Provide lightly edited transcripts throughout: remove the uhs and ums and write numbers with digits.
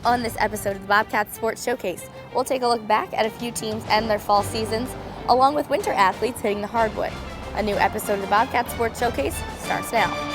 On this episode of the Bobcats Sports Showcase, we'll take a look back at a few teams and their fall seasons, along with winter athletes hitting the hardwood. A new episode of the Bobcats Sports Showcase starts now.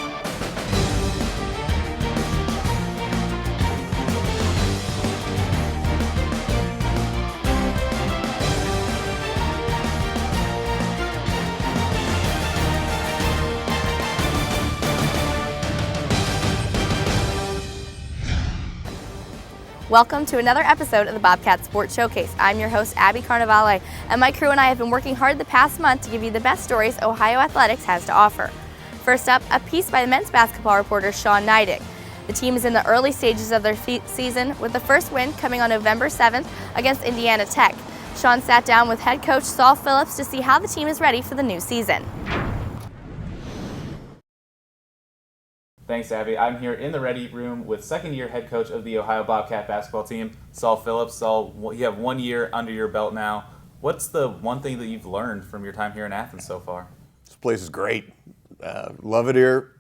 Welcome to another episode of the Bobcats Sports Showcase. I'm your host, Abby Carnevale, and my crew and I have been working hard the past month to give you the best stories Ohio athletics has to offer. First up, a piece by the men's basketball reporter Sean Neidig. The team is in the early stages of their season, with the first win coming on November 7th against Indiana Tech. Sean sat down with head coach Saul Phillips to see how the team is ready for the new season. Thanks, Abby. I'm here in the ready room with second-year head coach of the Ohio Bobcat basketball team, Saul Phillips. Saul, you have 1 year under your belt now. What's the one thing that you've learned from your time here in Athens so far? This place is great. Love it here.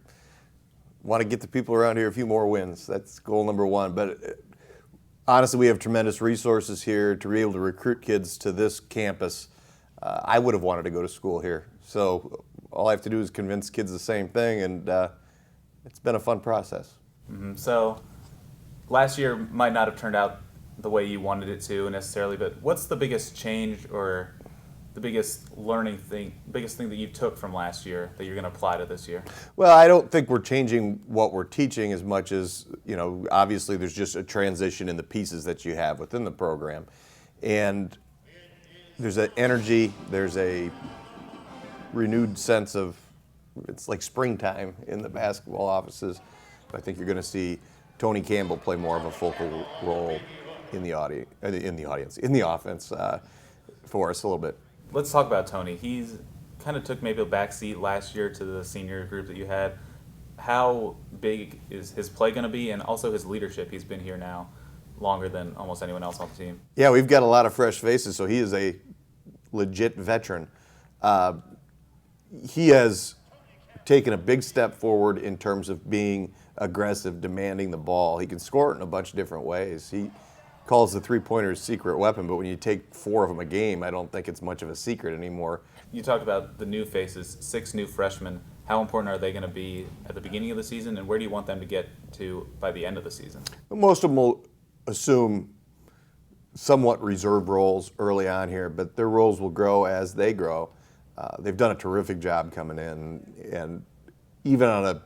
Want to get the people around here a few more wins. That's goal number one. But honestly, we have tremendous resources here to be able to recruit kids to this campus. I would have wanted to go to school here. So all I have to do is convince kids the same thing, and it's been a fun process. Mm-hmm. So last year might not have turned out the way you wanted it to necessarily, but what's the biggest change or the biggest biggest thing that you took from last year that you're going to apply to this year? Well, I don't think we're changing what we're teaching as much as, obviously there's just a transition in the pieces that you have within the program. And there's an energy, there's a renewed sense of, it's like springtime in the basketball offices. I think you're going to see Tony Campbell play more of a focal role in the offense for us a little bit. Let's talk about Tony. He's kind of took maybe a back seat last year to the senior group that you had. How big is his play going to be, and also his leadership? He's been here now longer than almost anyone else on the team. Yeah, we've got a lot of fresh faces, so he is a legit veteran. He has taken a big step forward in terms of being aggressive, demanding the ball. He can score it in a bunch of different ways. He calls the three-pointer his secret weapon, but when you take 4 of them a game, I don't think it's much of a secret anymore. You talked about the new faces, 6 new freshmen. How important are they going to be at the beginning of the season, and where do you want them to get to by the end of the season? Most of them will assume somewhat reserve roles early on here, but their roles will grow as they grow. They've done a terrific job coming in, and even on an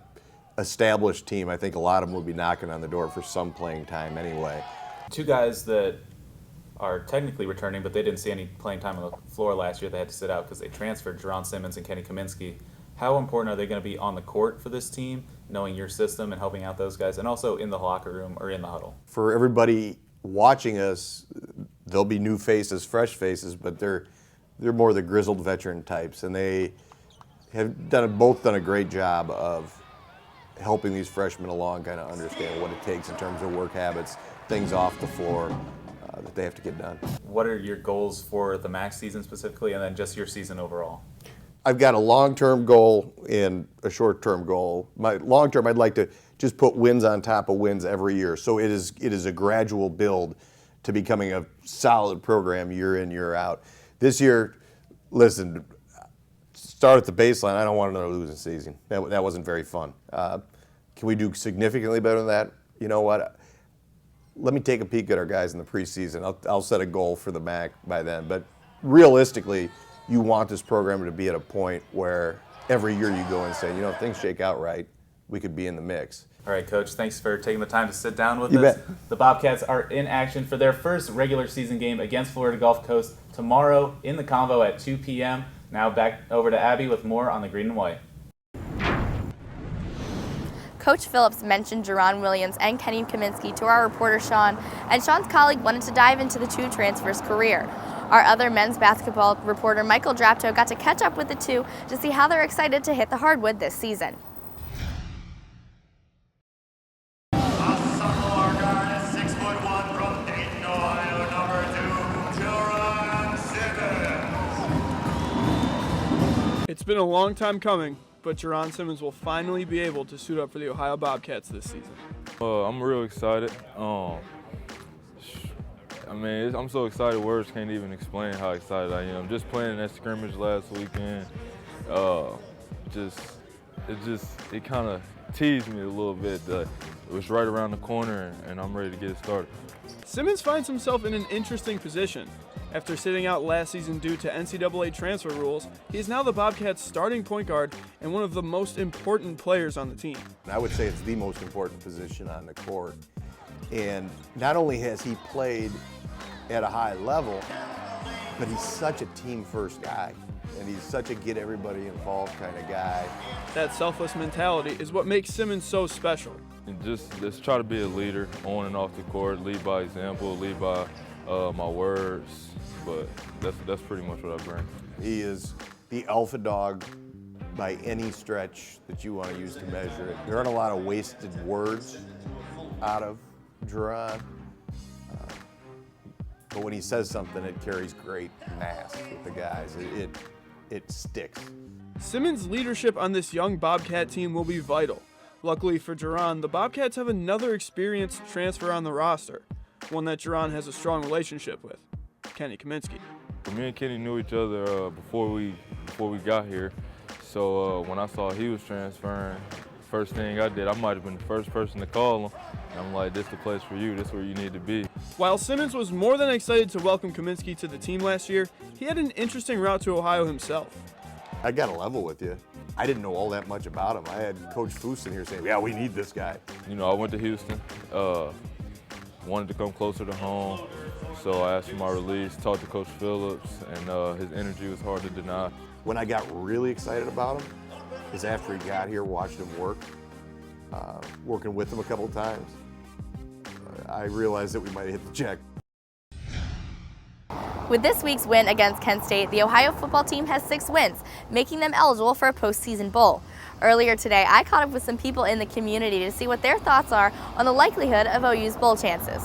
established team, I think a lot of them will be knocking on the door for some playing time anyway. 2 guys that are technically returning, but they didn't see any playing time on the floor last year. They had to sit out because they transferred, Jerron Simmons and Kenny Kaminsky. How important are they going to be on the court for this team, knowing your system and helping out those guys, and also in the locker room or in the huddle? For everybody watching us, there'll be new faces, fresh faces, but they're more the grizzled veteran types, and they have both done a great job of helping these freshmen along kind of understand what it takes in terms of work habits, things off the floor that they have to get done. What are your goals for the MAC season specifically, and then just your season overall? I've got a long-term goal and a short-term goal. My long-term, I'd like to just put wins on top of wins every year. So it is a gradual build to becoming a solid program year in, year out. This year, listen, start at the baseline. I don't want another losing season. That wasn't very fun. Can we do significantly better than that? You know what? Let me take a peek at our guys in the preseason. I'll set a goal for the MAC by then. But realistically, you want this program to be at a point where every year you go and say, if things shake out right, we could be in the mix. All right, Coach, thanks for taking the time to sit down with us. Bet. The Bobcats are in action for their first regular season game against Florida Gulf Coast tomorrow in the Convo at 2 p.m. Now back over to Abby with more on the Green and White. Coach Phillips mentioned Jerron Williams and Kenny Kaminsky to our reporter Sean, and Sean's colleague wanted to dive into the 2 transfers' career. Our other men's basketball reporter Michael Drapto got to catch up with the 2 to see how they're excited to hit the hardwood this season. It's been a long time coming, but Jerron Simmons will finally be able to suit up for the Ohio Bobcats this season. I'm real excited. I mean, I'm so excited, words can't even explain how excited I am. Just playing that scrimmage last weekend, it kind of teased me a little bit that it was right around the corner and I'm ready to get it started. Simmons finds himself in an interesting position. After sitting out last season due to NCAA transfer rules, he is now the Bobcats' starting point guard and one of the most important players on the team. I would say it's the most important position on the court. And not only has he played at a high level, but he's such a team-first guy. And he's such a get everybody involved kind of guy. That selfless mentality is what makes Simmons so special. And just try to be a leader on and off the court, lead by example, lead by my words, but that's pretty much what I bring. He is the alpha dog by any stretch that you want to use to measure it. There aren't a lot of wasted words out of Jerron, but when he says something, it carries great mass with the guys. It sticks. Simmons' leadership on this young Bobcat team will be vital. Luckily for Jerron, the Bobcats have another experienced transfer on the roster, one that Jerron has a strong relationship with, Kenny Kaminsky. Me and Kenny knew each other before we got here, so when I saw he was transferring, first thing I did, I might have been the first person to call him. And I'm like, this is the place for you, this is where you need to be. While Simmons was more than excited to welcome Kaminsky to the team last year, he had an interesting route to Ohio himself. I got to level with you. I didn't know all that much about him. I had Coach Foose in here saying, yeah, we need this guy. You know, I went to Houston, wanted to come closer to home, so I asked for my release, talked to Coach Phillips, and his energy was hard to deny. When I got really excited about him is after he got here, watched him work, working with him a couple of times. I realized that we might have hit the check. With this week's win against Kent State, the Ohio football team has 6 wins, making them eligible for a postseason bowl. Earlier today, I caught up with some people in the community to see what their thoughts are on the likelihood of OU's bowl chances.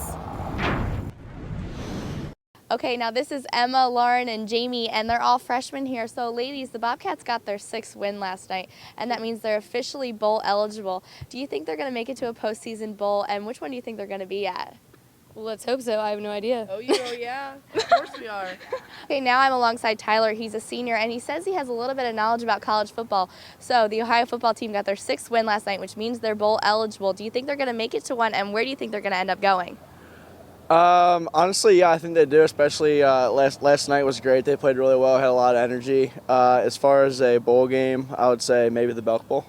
Okay, now this is Emma, Lauren, and Jamie, and they're all freshmen here. So ladies, the Bobcats got their 6th win last night, and that means they're officially bowl eligible. Do you think they're going to make it to a postseason bowl, and which one do you think they're going to be at? Well, let's hope so. I have no idea. Oh, yeah. Of course we are. Okay, now I'm alongside Tyler. He's a senior, and he says he has a little bit of knowledge about college football. So the Ohio football team got their 6th win last night, which means they're bowl eligible. Do you think they're going to make it to one, and where do you think they're going to end up going? Honestly, yeah, I think they do, especially last night was great. They played really well, had a lot of energy. As far as a bowl game, I would say maybe the Belk Bowl.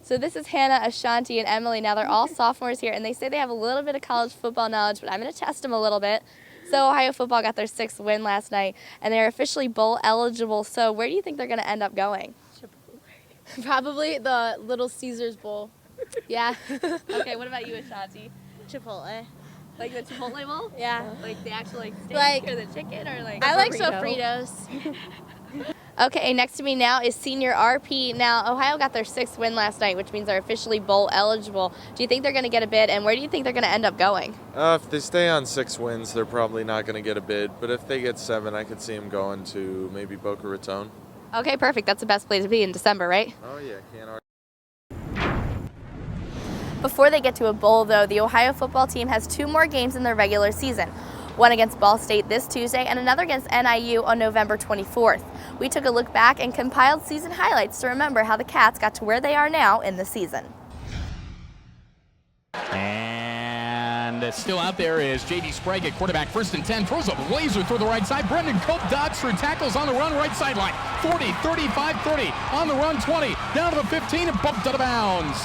So this is Hannah, Ashanti, and Emily. Now they're all sophomores here, and they say they have a little bit of college football knowledge, but I'm going to test them a little bit. So Ohio football got their 6th win last night, and they're officially bowl eligible. So where do you think they're going to end up going? Probably the Little Caesars Bowl. Yeah. Okay, what about you, Ashanti? Chipotle. Like the Chipotle bowl? Yeah. Like the actual steak Like- or the chicken or like I like burrito? sofritos. Okay, next to me now is senior RP. Now, Ohio got their 6th win last night, which means they're officially bowl eligible. Do you think they're going to get a bid, and where do you think they're going to end up going? If they stay on 6 wins, they're probably not going to get a bid. But if they get 7, I could see them going to maybe Boca Raton. Okay, perfect. That's the best place to be in December, right? Oh, yeah, can't argue. Before they get to a bowl, though, the Ohio football team has 2 more games in their regular season. One against Ball State this Tuesday and another against NIU on November 24th. We took a look back and compiled season highlights to remember how the Cats got to where they are now in the season. And still out there is J.D. Sprague at quarterback, 1st and 10, throws a laser through the right side. Brendan Cope dodges through tackles on the run, right sideline. 40, 35, 30, on the run, 20, down to the 15 and bumped out of bounds.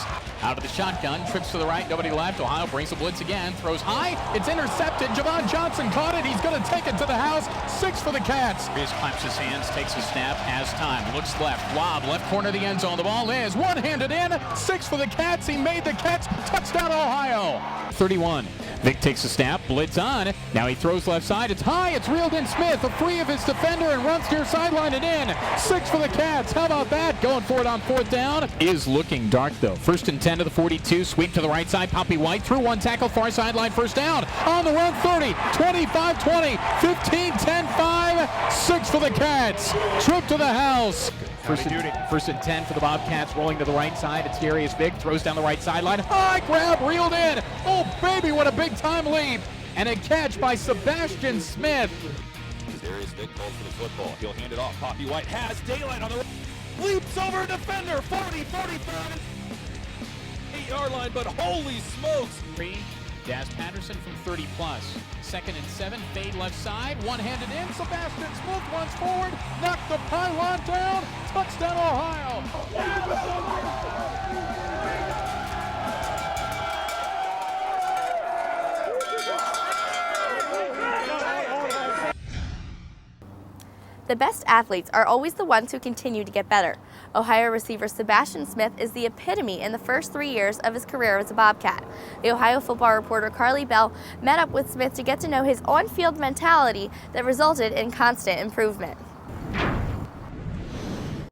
Out of the shotgun, trips to the right, nobody left. Ohio brings the blitz again, throws high, it's intercepted. Javon Johnson caught it, he's going to take it to the house. 6 for the Cats. Reese claps his hands, takes a snap, has time, looks left, lob, left corner of the end zone. The ball is one-handed in, 6 for the Cats. He made the catch, touchdown Ohio. 31. Vic takes a snap, blitz on. Now he throws left side. It's high. It's reeled in Smith, free of his defender, and runs near sideline and in. 6 for the Cats. How about that? Going for it on 4th down. Is looking dark though. 1st and 10 to the 42. Sweep to the right side. Poppy White through one tackle, far sideline. 1st down. On the run. 30, 25, 20, 15, 10, 5. 6 for the Cats. Trip to the house. 1st and 10 for the Bobcats, rolling to the right side. It's Darius Vick, throws down the right sideline. High grab, reeled in. Oh, baby, what a big-time lead. and a catch by Sebastian Smith. Darius Vick calls for the football. He'll hand it off. Poppy White has daylight on the leaps over a defender. 40, 45, 8-yard line, but holy smokes. Daz Patterson from 30 plus. 2nd and 7, fade left side, one-handed in. Sebastian Smith runs forward, knocked the pylon down. Touchdown, Ohio. The best athletes are always the ones who continue to get better. Ohio receiver Sebastian Smith is the epitome in the first 3 years of his career as a Bobcat. The Ohio football reporter Carly Bell met up with Smith to get to know his on-field mentality that resulted in constant improvement.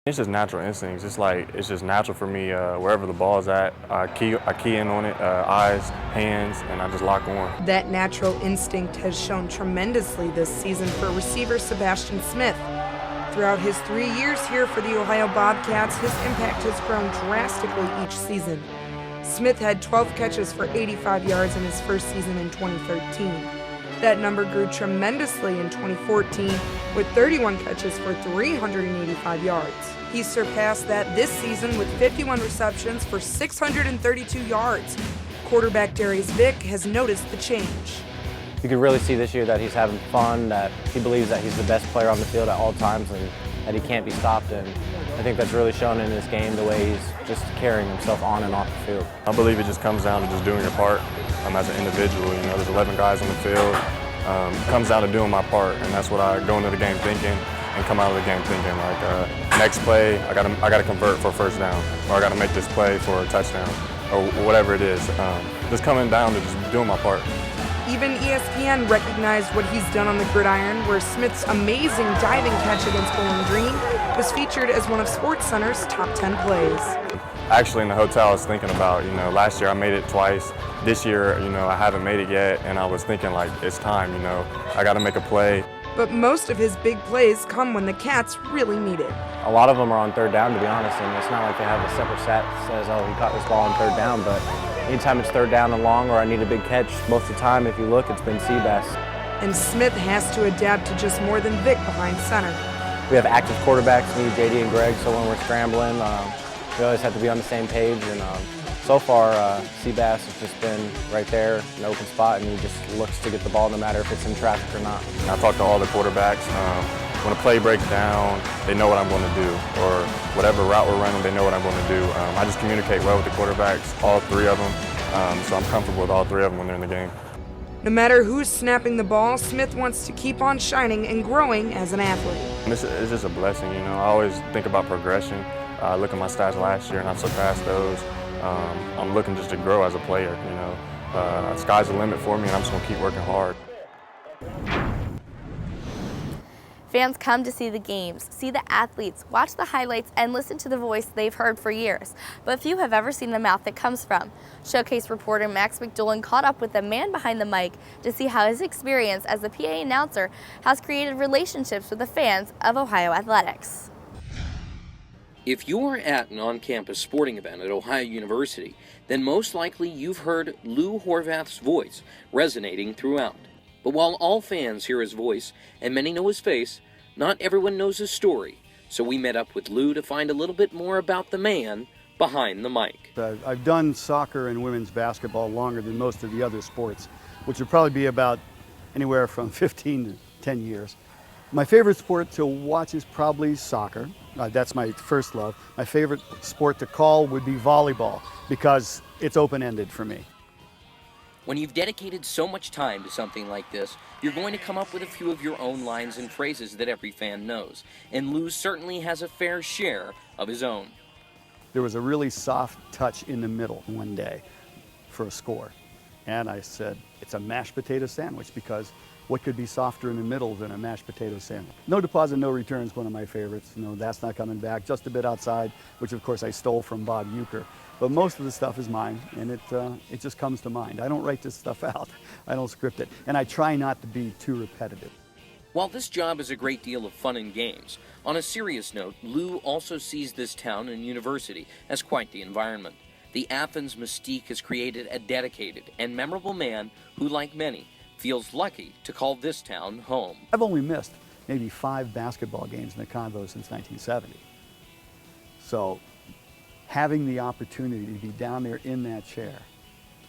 It's just natural instincts. It's just natural for me. Wherever the ball is at, I key in on it, eyes, hands, and I just lock on. That natural instinct has shown tremendously this season for receiver Sebastian Smith. Throughout his 3 years here for the Ohio Bobcats, his impact has grown drastically each season. Smith had 12 catches for 85 yards in his first season in 2013. That number grew tremendously in 2014 with 31 catches for 385 yards. He surpassed that this season with 51 receptions for 632 yards. Quarterback Darius Vick has noticed the change. You can really see this year that he's having fun, that he believes that he's the best player on the field at all times and that he can't be stopped. And I think that's really shown in his game, the way he's just carrying himself on and off the field. I believe it just comes down to just doing your part as an individual. You know, there's 11 guys on the field. It comes down to doing my part, and that's what I go into the game thinking and come out of the game thinking. Like next play, I gotta convert for a first down, or I gotta make this play for a touchdown, or whatever it is. Just coming down to just doing my part. Even ESPN recognized what he's done on the gridiron, where Smith's amazing diving catch against Bowling Green was featured as one of SportsCenter's top 10 plays. Actually, in the hotel, I was thinking about, last year I made it twice. This year, I haven't made it yet, and I was thinking, like, it's time, I got to make a play. But most of his big plays come when the Cats really need it. A lot of them are on third down, to be honest, and it's not like they have a separate stat that says, oh, he caught this ball on third down, but anytime it's third down and long or I need a big catch, most of the time, if you look, it's been Seabass. And Smith has to adapt to just more than Vic behind center. We have active quarterbacks, me, JD, and Greg, so when we're scrambling, we always have to be on the same page. And so far, Seabass has just been right there, an open spot, and he just looks to get the ball no matter if it's in traffic or not. I talk to all the quarterbacks. When a play breaks down, they know what I'm going to do, or whatever route we're running, they know what I'm going to do. I just communicate well with the quarterbacks, all three of them, so I'm comfortable with all three of them when they're in the game. No matter who's snapping the ball, Smith wants to keep on shining and growing as an athlete. It's just a blessing, I always think about progression. I look at my stats last year and I've surpassed those. I'm looking just to grow as a player, Sky's the limit for me, and I'm just going to keep working hard. Fans come to see the games, see the athletes, watch the highlights, and listen to the voice they've heard for years. But few have ever seen the mouth it comes from. Showcase reporter Max McDoulan caught up with the man behind the mic to see how his experience as the PA announcer has created relationships with the fans of Ohio athletics. If you're at an on-campus sporting event at Ohio University, then most likely you've heard Lou Horvath's voice resonating throughout. But while all fans hear his voice and many know his face, not everyone knows his story. So we met up with Lou to find a little bit more about the man behind the mic. I've done soccer and women's basketball longer than most of the other sports, which would probably be about anywhere from 15 to 10 years. My favorite sport to watch is probably soccer. That's my first love. My favorite sport to call would be volleyball because it's open-ended for me. When you've dedicated so much time to something like this, you're going to come up with a few of your own lines and phrases that every fan knows. And Lou certainly has a fair share of his own. There was a really soft touch in the middle one day for a score. And I said, it's a mashed potato sandwich, because what could be softer in the middle than a mashed potato sandwich? No deposit, no return is one of my favorites. That's not coming back. Just a bit outside, which of course I stole from Bob Uecker. But most of the stuff is mine, and it just comes to mind. I don't write this stuff out. I don't script it. And I try not to be too repetitive. While this job is a great deal of fun and games, on a serious note, Lou also sees this town and university as quite the environment. The Athens mystique has created a dedicated and memorable man who, like many, feels lucky to call this town home. I've only missed maybe 5 basketball games in the Convo since 1970. So having the opportunity to be down there in that chair,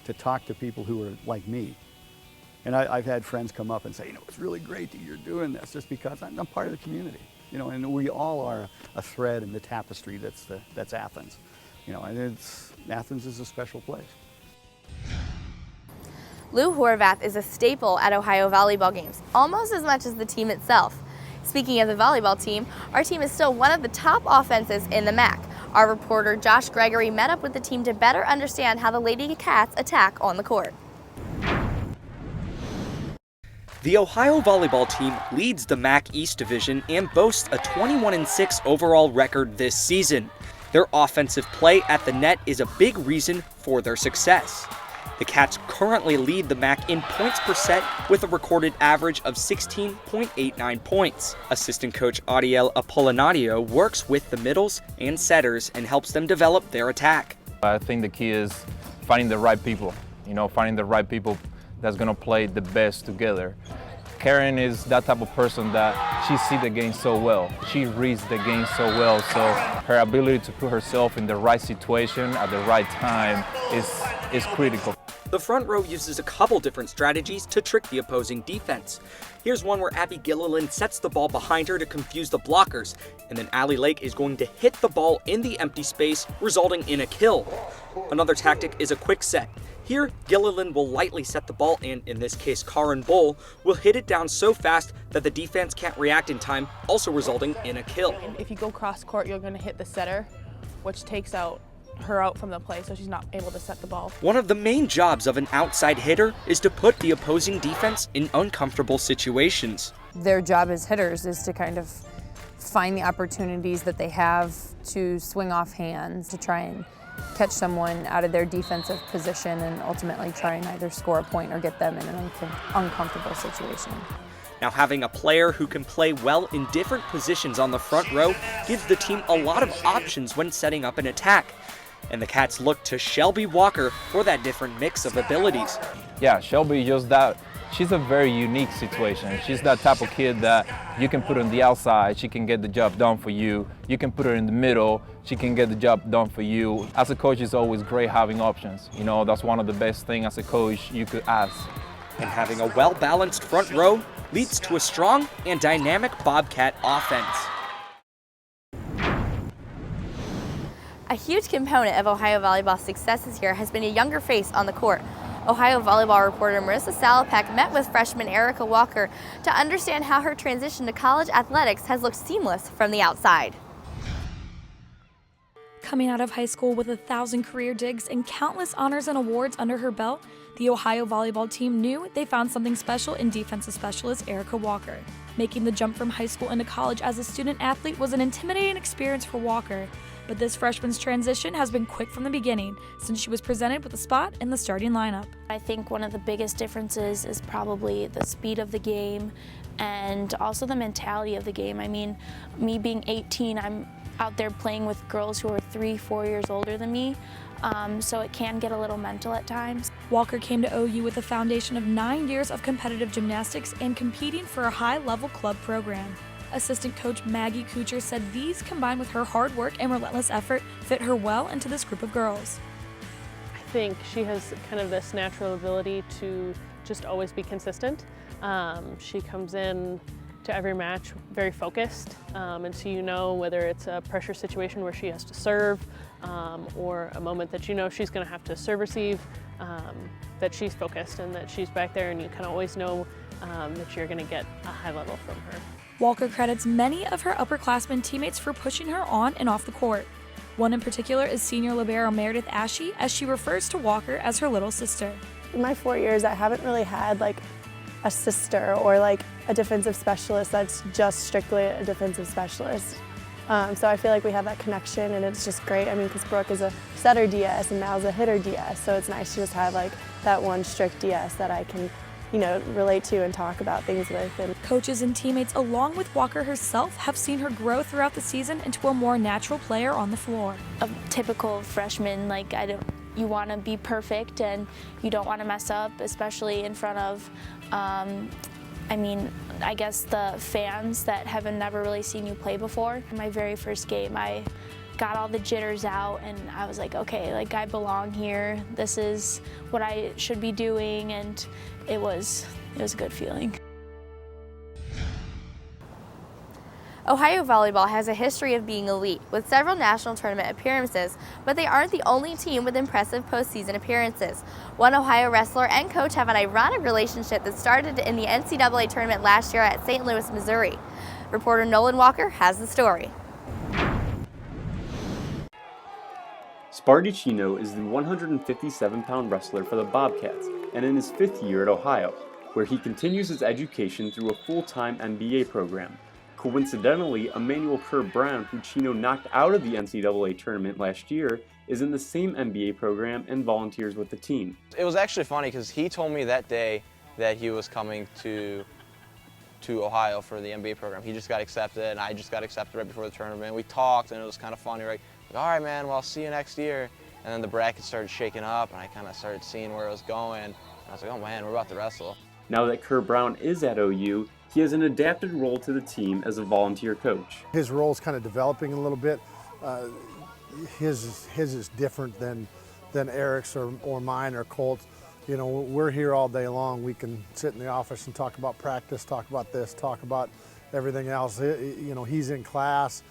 to talk to people who are like me, and I've had friends come up and say, it's really great that you're doing this, just because I'm part of the community, and we all are a thread in the tapestry that's Athens, and Athens is a special place. Lou Horvath is a staple at Ohio volleyball games, almost as much as the team itself. Speaking of the volleyball team, our team is still one of the top offenses in the MAC. Our reporter Josh Gregory met up with the team to better understand how the Lady Cats attack on the court. The Ohio volleyball team leads the MAC East Division and boasts a 21-6 overall record this season. Their offensive play at the net is a big reason for their success. The Cats currently lead the MAC in points per set with a recorded average of 16.89 points. Assistant coach Adiel Apolinario works with the middles and setters and helps them develop their attack. I think the key is finding the right people, finding the right people that's going to play the best together. Karen is that type of person that she sees the game so well. She reads the game so well, so her ability to put herself in the right situation at the right time is critical. The front row uses a couple different strategies to trick the opposing defense. Here's one where Abby Gilliland sets the ball behind her to confuse the blockers, and then Allie Lake is going to hit the ball in the empty space, resulting in a kill. Another tactic is a quick set. Here, Gilliland will lightly set the ball, and in this case, Karen Bull will hit it down so fast that the defense can't react in time, also resulting in a kill. If you go cross court, you're going to hit the setter, which takes her out from the play, so she's not able to set the ball. One of the main jobs of an outside hitter is to put the opposing defense in uncomfortable situations. Their job as hitters is to kind of find the opportunities that they have to swing off hands, to try and catch someone out of their defensive position and ultimately try and either score a point or get them in an uncomfortable situation. Now, having a player who can play well in different positions on the front row gives the team a lot of options when setting up an attack. And the Cats look to Shelby Walker for that different mix of abilities. Yeah, Shelby just that. She's a very unique situation. She's that type of kid that you can put on the outside, she can get the job done for you. You can put her in the middle, she can get the job done for you. As a coach, it's always great having options. That's one of the best things as a coach you could ask. And having a well-balanced front row leads to a strong and dynamic Bobcat offense. A huge component of Ohio volleyball's success this year has been a younger face on the court. Ohio volleyball reporter Marissa Salopek met with freshman Erica Walker to understand how her transition to college athletics has looked seamless from the outside. Coming out of high school with 1,000 career digs and countless honors and awards under her belt, the Ohio volleyball team knew they found something special in defensive specialist Erica Walker. Making the jump from high school into college as a student athlete was an intimidating experience for Walker. But this freshman's transition has been quick from the beginning, since she was presented with a spot in the starting lineup. I think one of the biggest differences is probably the speed of the game and also the mentality of the game. I mean, me being 18, I'm out there playing with girls who are 3-4 years older than me, so it can get a little mental at times. Walker came to OU with a foundation of 9 years of competitive gymnastics and competing for a high-level club program. Assistant coach Maggie Kuchar said these, combined with her hard work and relentless effort, fit her well into this group of girls. I think she has kind of this natural ability to just always be consistent. She comes in to every match very focused, and so whether it's a pressure situation where she has to serve or a moment that she's going to have to serve receive, that she's focused and that she's back there, and you kind of always know that you're going to get a high level from her. Walker credits many of her upperclassmen teammates for pushing her on and off the court. One in particular is senior libero Meredith Ashe, as she refers to Walker as her little sister. In my 4 years, I haven't really had a sister or a defensive specialist that's just strictly a defensive specialist. So I feel like we have that connection, and it's just great. I mean, because Brooke is a setter DS and Mal's a hitter DS, so it's nice to just have that one strict DS that I can relate to and talk about things with. And coaches and teammates, along with Walker herself, have seen her grow throughout the season into a more natural player on the floor. A typical freshman, You want to be perfect and you don't want to mess up, especially in front of, I guess the fans that have never really seen you play before. In my very first game, I got all the jitters out and I was like, okay, like I belong here. This is what I should be doing, and it was a good feeling. Ohio volleyball has a history of being elite, with several national tournament appearances, but they aren't the only team with impressive postseason appearances. One Ohio wrestler and coach have an ironic relationship that started in the NCAA tournament last year at St. Louis, Missouri. Reporter Nolan Walker has the story. Sparty Chino is the 157-pound wrestler for the Bobcats and in his 5th year at Ohio, where he continues his education through a full-time MBA program. Coincidentally, Emmanuel Kerr-Brown, who Chino knocked out of the NCAA tournament last year, is in the same MBA program and volunteers with the team. It was actually funny because he told me that day that he was coming to Ohio for the MBA program. He just got accepted, and I just got accepted right before the tournament. We talked, and it was kind of funny, right? Like, all right, man, well, I'll see you next year. And then the bracket started shaking up, and I kind of started seeing where it was going. And I was like, oh, man, we're about to wrestle. Now that Kerr-Brown is at OU, he has an adapted role to the team as a volunteer coach. His role is kind of developing a little bit. His is different than Eric's or mine or Colt's. You know, we're here all day long. We can sit in the office and talk about practice, talk about this, talk about everything else. You know, he's in class,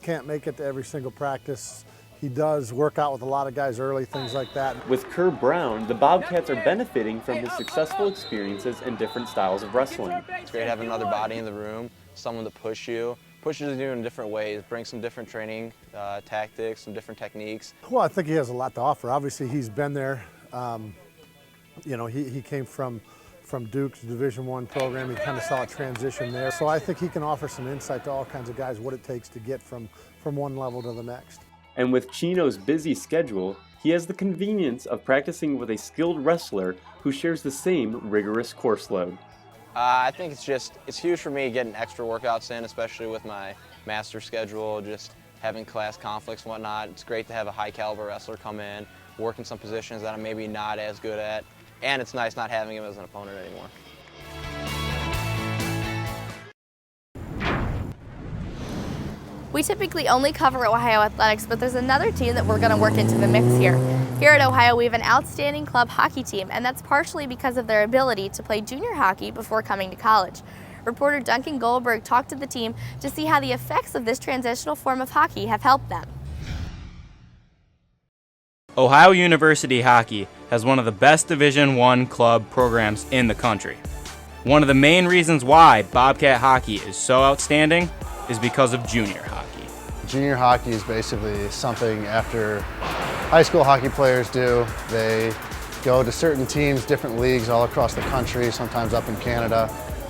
can't make it to every single practice. He does work out with a lot of guys early, things like that. With Kerr-Brown, the Bobcats are benefiting from his successful experiences and different styles of wrestling. It's great having another body in the room, someone to pushes you in different ways, bring some different training tactics, some different techniques. Well, I think he has a lot to offer. Obviously, he's been there. You know, he came from Duke's Division I program. He kind of saw a transition there. So I think he can offer some insight to all kinds of guys what it takes to get from one level to the next. And with Chino's busy schedule, he has the convenience of practicing with a skilled wrestler who shares the same rigorous course load. I think it's huge for me getting extra workouts in, especially with my master schedule, just having class conflicts and whatnot. It's great to have a high caliber wrestler come in, work in some positions that I'm maybe not as good at, and it's nice not having him as an opponent anymore. We typically only cover Ohio athletics, but there's another team that we're going to work into the mix here. Here at Ohio, we have an outstanding club hockey team, and that's partially because of their ability to play junior hockey before coming to college. Reporter Duncan Goldberg talked to the team to see how the effects of this transitional form of hockey have helped them. Ohio University Hockey has one of the best Division I club programs in the country. One of the main reasons why Bobcat hockey is so outstanding is because of junior hockey. Junior hockey is basically something after high school hockey players do. They go to certain teams, different leagues all across the country, sometimes up in Canada,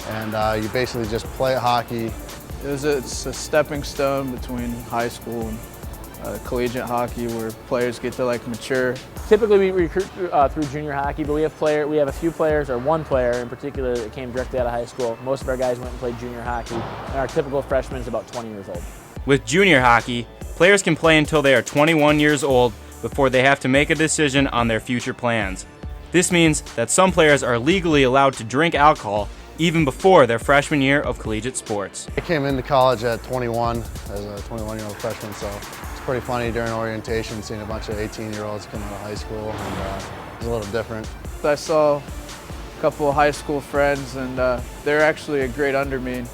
and you basically just play hockey. It's a stepping stone between high school and collegiate hockey, where players get to mature. Typically we recruit through junior hockey, but we have a few players, or one player in particular, that came directly out of high school. Most of our guys went and played junior hockey, and our typical freshman is about 20 years old. With junior hockey, players can play until they are 21 years old before they have to make a decision on their future plans. This means that some players are legally allowed to drink alcohol even before their freshman year of collegiate sports. I came into college at 21 as a 21-year-old freshman, so it's pretty funny during orientation seeing a bunch of 18-year-olds come out of high school, and it's a little different. I saw a couple of high school friends, and they're actually a grade under me.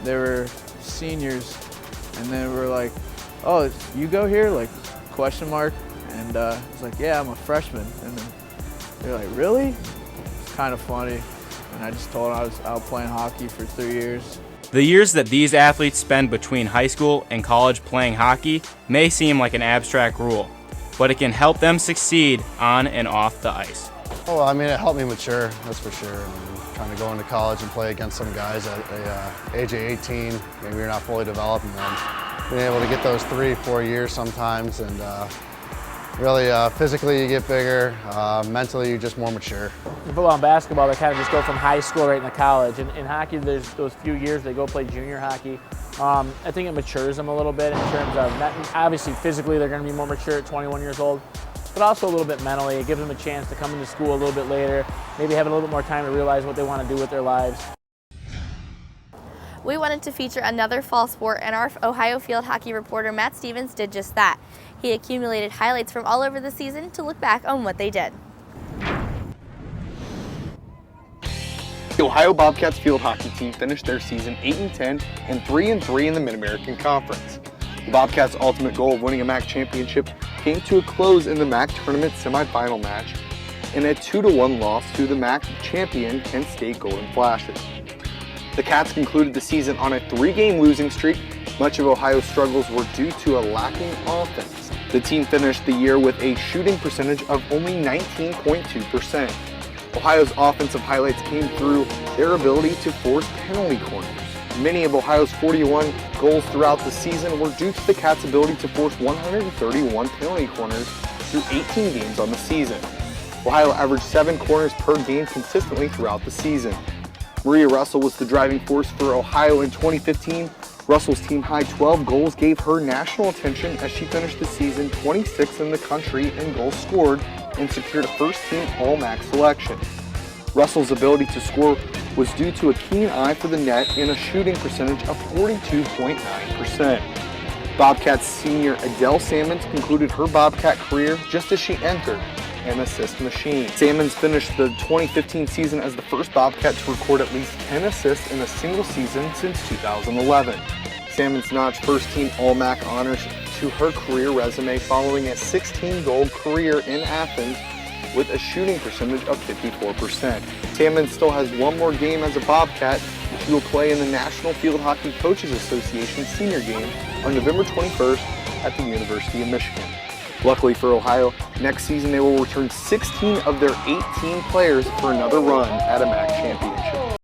They were seniors, and they were like, "Oh, you go here?" Question mark. And I was like, "Yeah, I'm a freshman." And then they're like, "Really?" It's kind of funny. And I just told them I was out playing hockey for 3 years. The years that these athletes spend between high school and college playing hockey may seem like an abstract rule, but it can help them succeed on and off the ice. Oh, I mean, it helped me mature, that's for sure. Trying to go into college and play against some guys at the age of 18, maybe you're not fully developed, and then being able to get those 3-4 years sometimes, and really physically you get bigger, mentally you're just more mature. In football and basketball, they kind of just go from high school right into college. In hockey, there's those few years they go play junior hockey. I think it matures them a little bit in terms of, obviously physically they're going to be more mature at 21 years old, but also a little bit mentally. It gives them a chance to come into school a little bit later, maybe have a little bit more time to realize what they want to do with their lives. We wanted to feature another fall sport, and our Ohio field hockey reporter Matt Stevens did just that. He accumulated highlights from all over the season to look back on what they did. The Ohio Bobcats field hockey team finished their season 8-10 and 3-3 in the Mid-American Conference. The Bobcats' ultimate goal of winning a MAC championship came to a close in the MAC tournament semifinal match in a 2-1 loss to the MAC champion Kent State Golden Flashes. The Cats concluded the season on a 3-game losing streak. Much of Ohio's struggles were due to a lacking offense. The team finished the year with a shooting percentage of only 19.2%. Ohio's offensive highlights came through their ability to force penalty corners. Many of Ohio's 41 goals throughout the season were due to the Cats' ability to force 131 penalty corners through 18 games on the season. Ohio averaged 7 corners per game consistently throughout the season. Maria Russell was the driving force for Ohio in 2015. Russell's team-high 12 goals gave her national attention as she finished the season 26th in the country in goals scored and secured a first-team All-MAC selection. Russell's ability to score was due to a keen eye for the net and a shooting percentage of 42.9%. Bobcats senior Adele Salmons concluded her Bobcat career just as she entered an assist machine. Salmons finished the 2015 season as the first Bobcat to record at least 10 assists in a single season since 2011. Salmons notched first-team All-MAC honors to her career resume following a 16-goal career in Athens with a shooting percentage of 54%. Salmons still has one more game as a Bobcat, which she will play in the National Field Hockey Coaches Association senior game on November 21st at the University of Michigan. Luckily for Ohio, next season they will return 16 of their 18 players for another run at a MAC championship.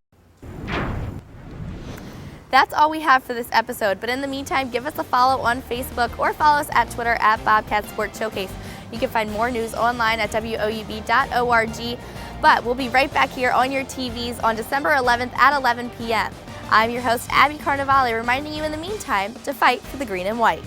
That's all we have for this episode, but in the meantime, give us a follow on Facebook or follow us at Twitter at Bobcat Sports Showcase. You can find more news online at woub.org, but we'll be right back here on your TVs on December 11th at 11 p.m. I'm your host, Abby Carnevale, reminding you in the meantime to fight for the green and white.